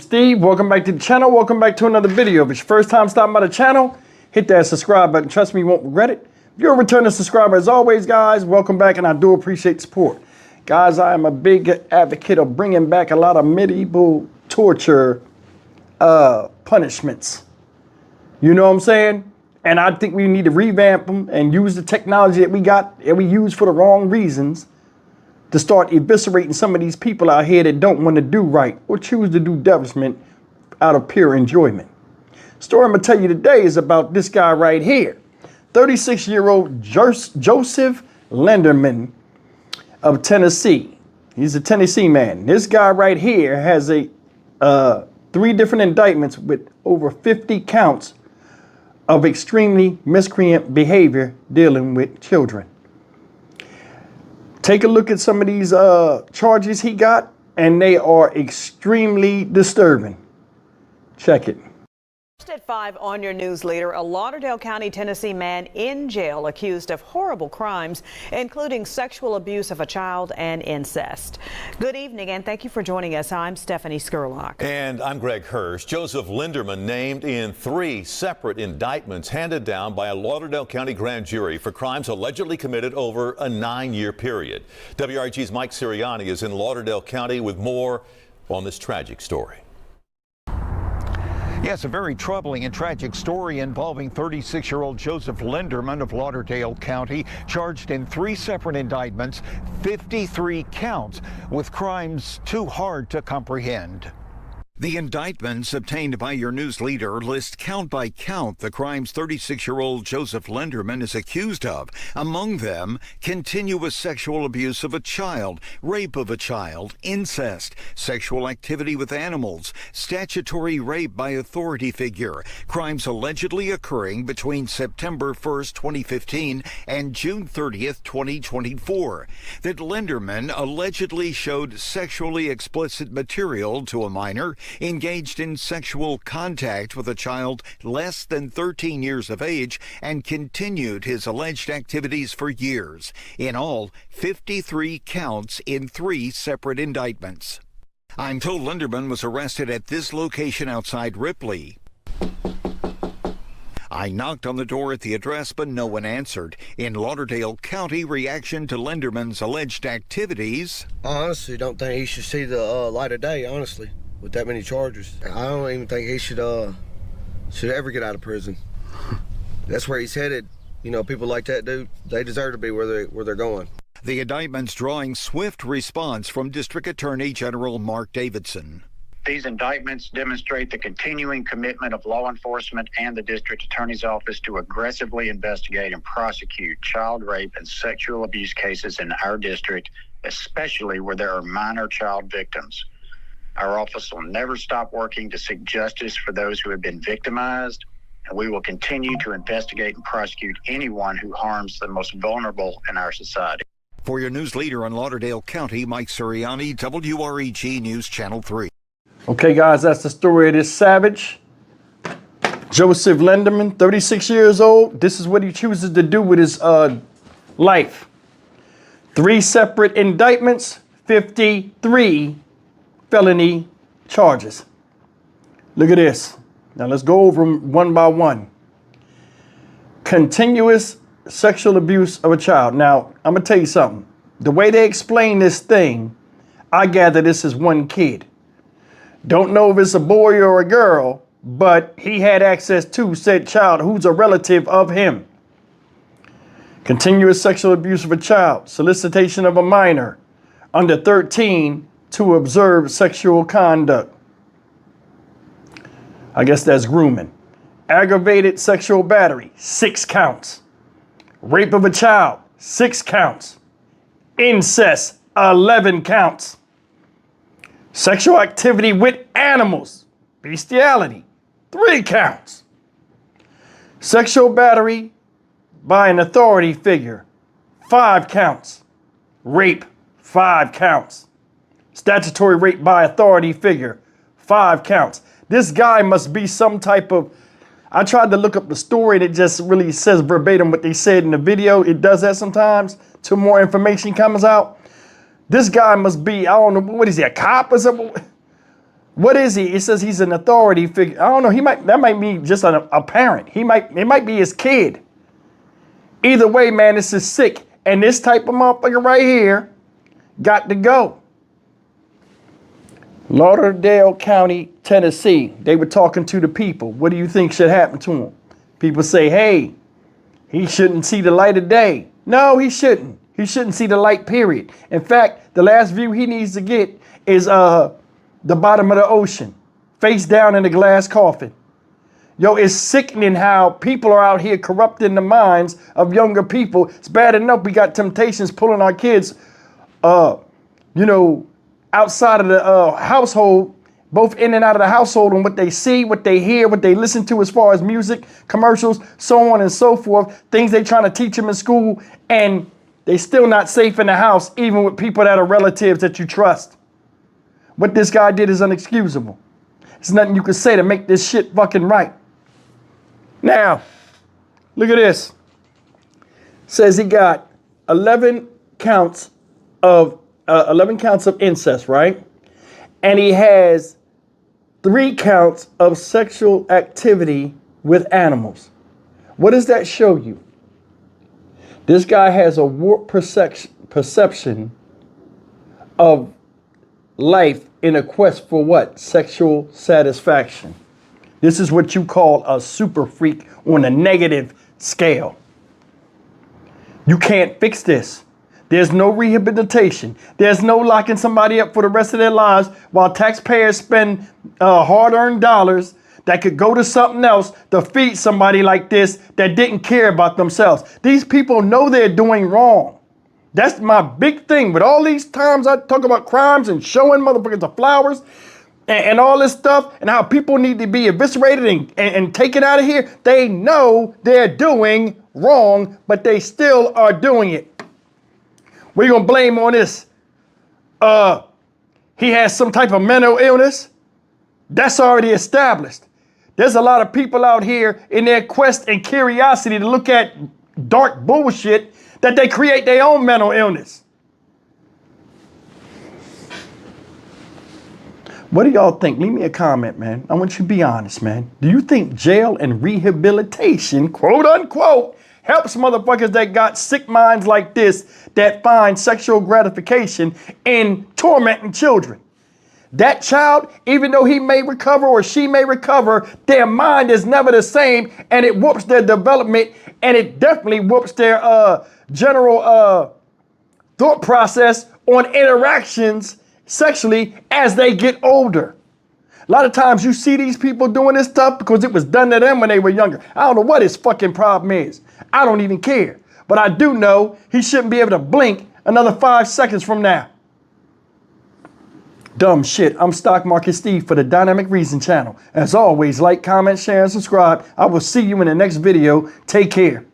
Steve, welcome back to the channel. Welcome back to another video. If it's your first time stopping by the channel, hit that subscribe button. Trust me, you won't regret it. If you're a returning subscriber, as always, guys, welcome back, and I do appreciate the support. Guys, I am a big advocate of bringing back a lot of medieval torture punishments. You know what I'm saying? And I think we need to revamp them and use the technology that we got, that we use for the wrong reasons, to start eviscerating some of these people out here that don't want to do right or choose to do devilment out of pure enjoyment. Story I'm going to tell you today is about this guy right here. 36-year-old Joseph Lenderman of Tennessee. He's a Tennessee man. This guy right here has a 3 different indictments with over 50 counts of extremely miscreant behavior dealing with children. Take a look at some of these charges he got, and they are extremely disturbing. Check it. At 5 on your news leader, a Lauderdale County, Tennessee man in jail accused of horrible crimes, including sexual abuse of a child and incest. Good evening, and thank you for joining us. I'm Stephanie Skurlock. And I'm Greg Hirsch. Joseph Lenderman named in 3 separate indictments handed down by a Lauderdale County grand jury for crimes allegedly committed over a 9-year period. WRG's Mike Sirianni is in Lauderdale County with more on this tragic story. Yes, a very troubling and tragic story involving 36-year-old Joseph Lenderman of Lauderdale County, charged in 3 separate indictments, 53 counts, with crimes too hard to comprehend. The indictments obtained by your news leader list count by count the crimes 36-year-old Joseph Lenderman is accused of. Among them, continuous sexual abuse of a child, rape of a child, incest, sexual activity with animals, statutory rape by authority figure, crimes allegedly occurring between September 1st, 2015 and June 30th, 2024. That Lenderman allegedly showed sexually explicit material to a minor, engaged in sexual contact with a child less than 13 years of age, and continued his alleged activities for years. In all, 53 counts in 3 separate indictments. I'm told Lenderman was arrested at this location outside Ripley. I knocked on the door at the address, but no one answered. In Lauderdale County, reaction to Lenderman's alleged activities. I honestly don't think he should see the light of day, honestly, with that many charges. I don't even think he should ever get out of prison. That's where he's headed. You know, people like that dude, they deserve to be where they're going. The indictments drawing swift response from District Attorney General Mark Davidson. These indictments demonstrate the continuing commitment of law enforcement and the District Attorney's Office to aggressively investigate and prosecute child rape and sexual abuse cases in our district, especially where there are minor child victims. Our office will never stop working to seek justice for those who have been victimized, and we will continue to investigate and prosecute anyone who harms the most vulnerable in our society. For your news leader in Lauderdale County, Mike Sirianni, WREG News Channel 3. Okay, guys, that's the story of this savage, Joseph Lenderman, 36 years old. This is what he chooses to do with his life. 3 separate indictments, 53 felony charges. Look at this. Now let's go over them one by one. Continuous sexual abuse of a child. Now, I'm going to tell you something. The way they explain this thing, I gather this is one kid. Don't know if it's a boy or a girl, but he had access to said child who's a relative of him. Continuous sexual abuse of a child, solicitation of a minor under 13 to observe sexual conduct. I guess that's grooming. Aggravated sexual battery, 6 counts. Rape of a child, 6 counts. Incest, 11 counts. Sexual activity with animals, bestiality, 3 counts. Sexual battery by an authority figure, 5 counts. Rape, 5 counts. Statutory rape by authority figure, 5 counts. This guy must be some type of, I tried to look up the story and it just really says verbatim what they said in the video. It does that sometimes till more information comes out. This guy must be, I don't know, what is he, a cop or something? What is he? It says he's an authority figure. I don't know. That might be just a parent. It might be his kid. Either way, man, this is sick. And this type of motherfucker right here got to go. Lauderdale County, Tennessee. They were talking to the people. What do you think should happen to him? People say, hey, he shouldn't see the light of day. No, he shouldn't. He shouldn't see the light, period. In fact, the last view he needs to get is the bottom of the ocean, face down in a glass coffin. Yo, it's sickening how people are out here corrupting the minds of younger people. It's bad enough we got temptations pulling our kids, outside of the household, both in and out of the household, and what they see, what they hear, what they listen to as far as music, commercials, so on and so forth, things they trying to teach them in school, and they still not safe in the house, even with people that are relatives that you trust. What this guy did is unexcusable. There's nothing you can say to make this shit fucking right. Now, look at this. Says he got 11 counts of incest, right? And he has 3 counts of sexual activity with animals. What does that show you? This guy has a warped perception of life in a quest for what? Sexual satisfaction. This is what you call a super freak on a negative scale. You can't fix this. There's no rehabilitation. There's no locking somebody up for the rest of their lives while taxpayers spend hard-earned dollars that could go to something else to feed somebody like this that didn't care about themselves. These people know they're doing wrong. That's my big thing. With all these times I talk about crimes and showing motherfuckers the flowers and all this stuff and how people need to be eviscerated and taken out of here, they know they're doing wrong, but they still are doing it. We're going to blame on this. He has some type of mental illness. That's already established. There's a lot of people out here in their quest and curiosity to look at dark bullshit that they create their own mental illness. What do y'all think? Leave me a comment, man. I want you to be honest, man. Do you think jail and rehabilitation, quote unquote, helps motherfuckers that got sick minds like this that find sexual gratification in tormenting children? That child, even though he may recover or she may recover, their mind is never the same, and it whoops their development, and it definitely whoops their general thought process on interactions sexually as they get older. A lot of times you see these people doing this stuff because it was done to them when they were younger. I don't know what his fucking problem is. I don't even care. But I do know he shouldn't be able to blink another 5 seconds from now. Dumb shit. I'm Stock Market Steve for the Dynamic Reason channel. As always, like, comment, share, and subscribe. I will see you in the next video. Take care.